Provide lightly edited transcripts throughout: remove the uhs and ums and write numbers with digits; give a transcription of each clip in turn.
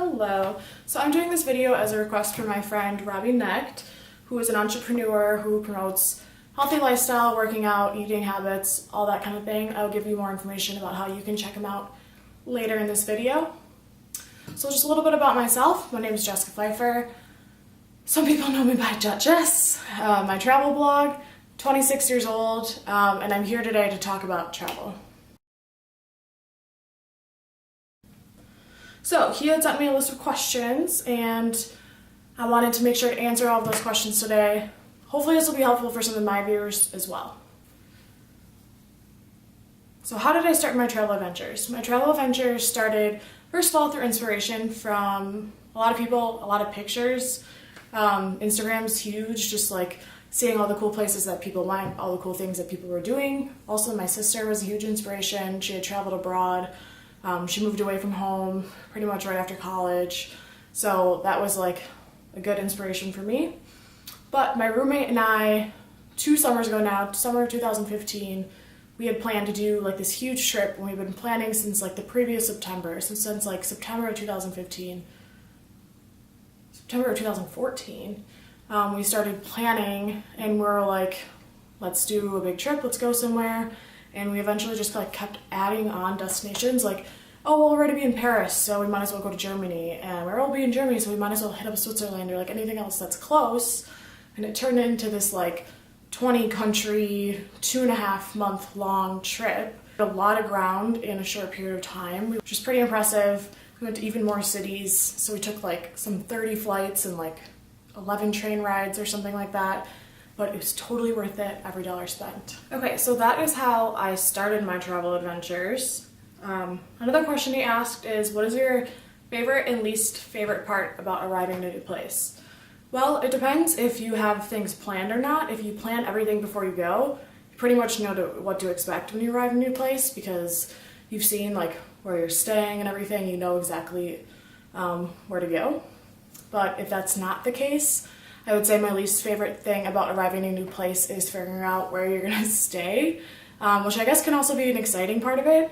Hello. So I'm doing this video as a request from my friend Robbie Knecht, who is an entrepreneur who promotes healthy lifestyle, working out, eating habits, all that kind of thing. I'll give you more information about how you can check him out later in this video. So just a little bit about myself. My name is Jessica Pfeiffer. Some people know me by Jess. My travel blog, 26 years old, and I'm here today to talk about travel. So he had sent me a list of questions and I wanted to make sure to answer all of those questions today. Hopefully this will be helpful for some of my viewers as well. So how did I start my travel adventures? My travel adventures started, first of all, through inspiration from a lot of people, a lot of pictures. Instagram's huge, just like seeing all the cool places that people went, all the cool things that people were doing. Also, my sister was a huge inspiration. She had traveled abroad. She moved away from home pretty much right after college. So that was like a good inspiration for me. But my roommate and I, 2 summers ago now, summer of 2015, we had planned to do like this huge trip, and we've been planning since like the previous September, since like September of 2015, September of 2014. We started planning and we're like, let's do a big trip, let's go somewhere. And we eventually just like kept adding on destinations, like, oh, we'll already be in Paris, so we might as well go to Germany, and we're all be in Germany, so we might as well hit up Switzerland or like anything else that's close. And it turned into this like 20 country, 2.5 month long trip. A lot of ground in a short period of time, which was pretty impressive. We went to even more cities, so we took like some 30 flights and like 11 train rides or something like that. But it was totally worth it, every dollar spent. Okay, so that is how I started my travel adventures. Another question he asked is, what is your favorite and least favorite part about arriving at a new place? Well, it depends if you have things planned or not. If you plan everything before you go, you pretty much know what to expect when you arrive in a new place, because you've seen like where you're staying and everything, you know exactly where to go. But if that's not the case, I would say my least favorite thing about arriving in a new place is figuring out where you're gonna stay, which I guess can also be an exciting part of it.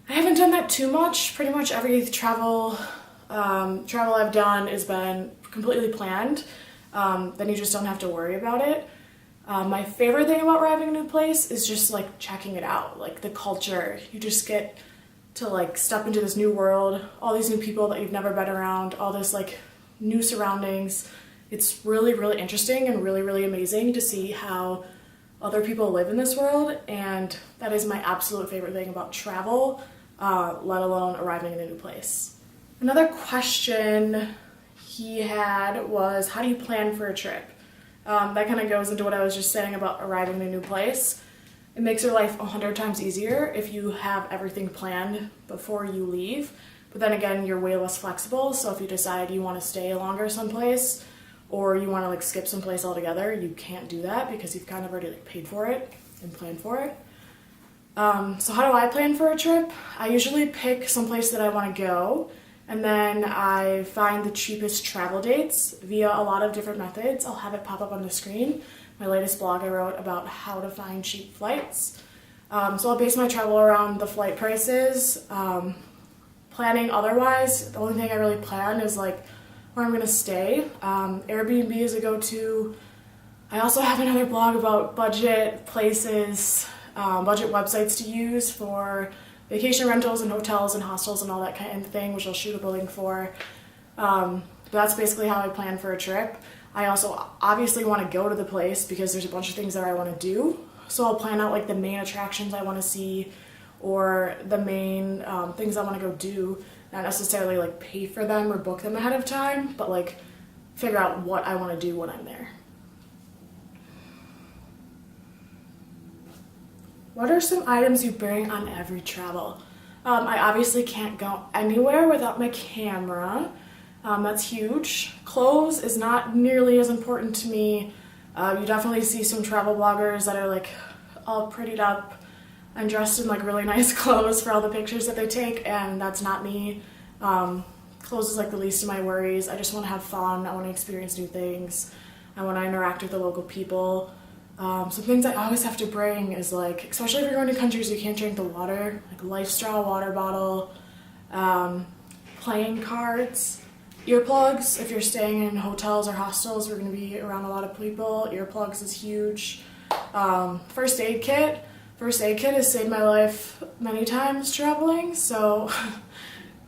I haven't done that too much. Pretty much every travel I've done has been completely planned. Then you just don't have to worry about it. My favorite thing about arriving in a new place is just like checking it out, like the culture. You just get to like step into this new world, all these new people that you've never been around, all this like new surroundings. It's really, really interesting and really, really amazing to see how other people live in this world, and that is my absolute favorite thing about travel, let alone arriving in a new place. Another question he had was, how do you plan for a trip? That kind of goes into what I was just saying about arriving in a new place. It makes your life 100 times easier if you have everything planned before you leave, but then again, you're way less flexible, so if you decide you want to stay longer someplace, or you want to like skip someplace altogether, you can't do that because you've kind of already like paid for it and planned for it. So how do I plan for a trip? I usually pick someplace that I want to go, and then I find the cheapest travel dates via a lot of different methods. I'll have it pop up on the screen. My latest blog I wrote about how to find cheap flights. So I'll base my travel around the flight prices. Planning otherwise, the only thing I really plan is like where I'm gonna stay. Airbnb is a go-to. I also have another blog about budget places, budget websites to use for vacation rentals and hotels and hostels and all that kind of thing, which I'll shoot up a link for. But that's basically how I plan for a trip. I also obviously want to go to the place because there's a bunch of things that I want to do. So I'll plan out like the main attractions I want to see, or the main things I want to go do. Not necessarily like pay for them or book them ahead of time, but like figure out what I want to do when I'm there. What are some items you bring on every travel? I obviously can't go anywhere without my camera. That's huge. Clothes is not nearly as important to me. You definitely see some travel bloggers that are like all prettied up and dressed in like really nice clothes for all the pictures that they take, and that's not me. Clothes is like the least of my worries. I just want to have fun. I want to experience new things. I want to interact with the local people. Some things I always have to bring is like, especially if you're going to countries you can't drink the water, like a Life Straw water bottle, playing cards, earplugs. If you're staying in hotels or hostels, we're going to be around a lot of people. Earplugs is huge. First aid kit. First aid kit has saved my life many times traveling, so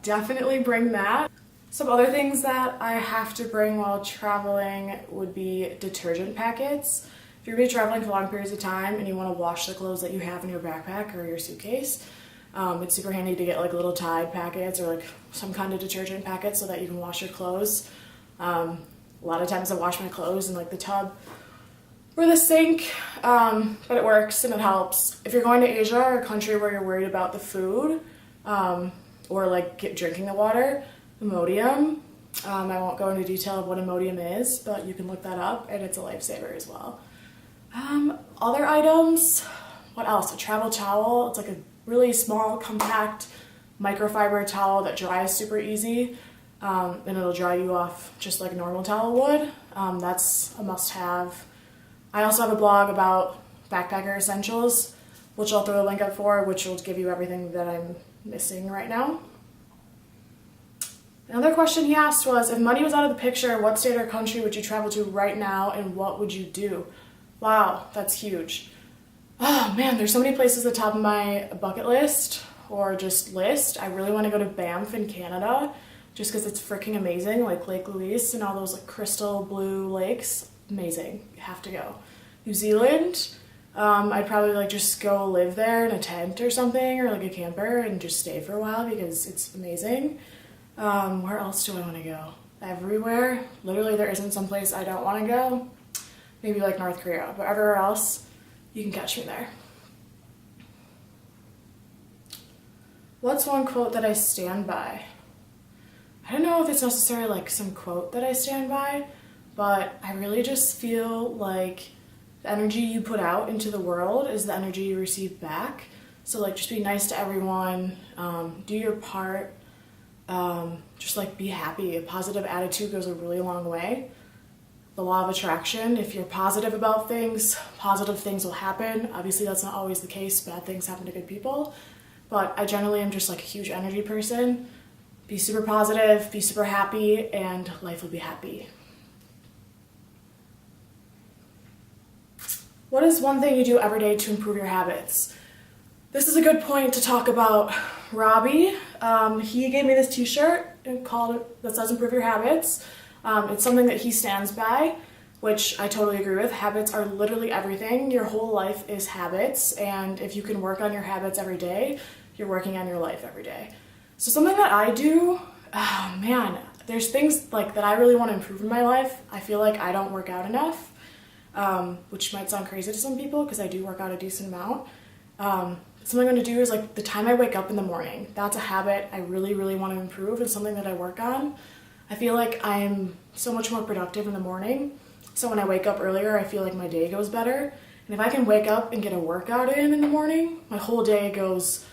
definitely bring that. Some other things that I have to bring while traveling would be detergent packets. If you're going to be traveling for long periods of time and you want to wash the clothes that you have in your backpack or your suitcase, it's super handy to get like little Tide packets or like some kind of detergent packet so that you can wash your clothes. A lot of times I wash my clothes in like the tub or the sink, but it works and it helps. If you're going to Asia or a country where you're worried about the food or like drinking the water, Imodium. I won't go into detail of what Imodium is, but you can look that up and it's a lifesaver as well. Other items, what else? A travel towel. It's like a really small, compact microfiber towel that dries super easy, and it'll dry you off just like a normal towel would. That's a must-have. I also have a blog about backpacker essentials, which I'll throw a link up for, which will give you everything that I'm missing right now. Another question he asked was, if money was out of the picture, what state or country would you travel to right now and what would you do? Wow, that's huge. Oh man, there's so many places at the top of my bucket list or just list. I really want to go to Banff in Canada just because it's freaking amazing, like Lake Louise and all those like crystal blue lakes. Amazing, you have to go. New Zealand, I'd probably like just go live there in a tent or something or like a camper and just stay for a while because it's amazing. Where else do I want to go? Everywhere. Literally there isn't some place I don't want to go. Maybe like North Korea, but everywhere else, you can catch me there. What's one quote that I stand by? I don't know if it's necessarily like some quote that I stand by, but I really just feel like the energy you put out into the world is the energy you receive back. So like just be nice to everyone, do your part, just like be happy. A positive attitude goes a really long way. The law of attraction, if you're positive about things, positive things will happen. Obviously that's not always the case, bad things happen to good people, but I generally am just like a huge energy person. Be super positive, be super happy, and life will be happy. What is one thing you do every day to improve your habits? This is a good point to talk about Robbie. He gave me this t-shirt that says improve your habits. It's something that he stands by, which I totally agree with. Habits are literally everything. Your whole life is habits, and if you can work on your habits every day, you're working on your life every day. So something that I do, oh man, there's things like that I really want to improve in my life. I feel like I don't work out enough, which might sound crazy to some people because I do work out a decent amount. Something I'm going to do is like the time I wake up in the morning. That's a habit I really, really want to improve and something that I work on. I feel like I'm so much more productive in the morning. So when I wake up earlier, I feel like my day goes better. And if I can wake up and get a workout in the morning, my whole day goes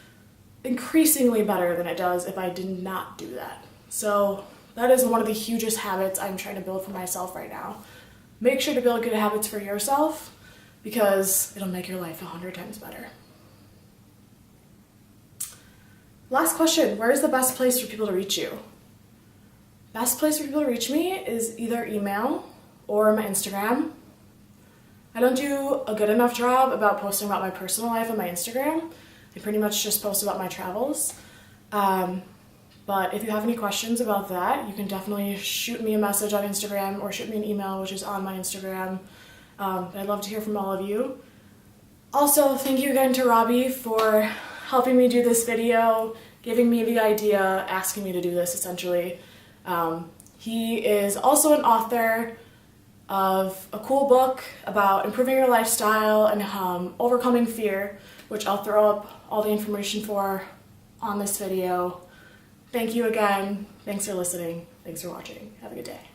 increasingly better than it does if I did not do that. So that is one of the hugest habits I'm trying to build for myself right now. Make sure to build good habits for yourself because it'll make your life 100 times better. Last question, where is the best place for people to reach you? Best place for people to reach me is either email or my Instagram. I don't do a good enough job about posting about my personal life on my Instagram. I pretty much just post about my travels. But if you have any questions about that, you can definitely shoot me a message on Instagram or shoot me an email, which is on my Instagram. I'd love to hear from all of you. Also, thank you again to Robbie for helping me do this video, giving me the idea, asking me to do this essentially. He is also an author of a cool book about improving your lifestyle and overcoming fear, which I'll throw up all the information for on this video. Thank you again. Thanks for listening. Thanks for watching. Have a good day.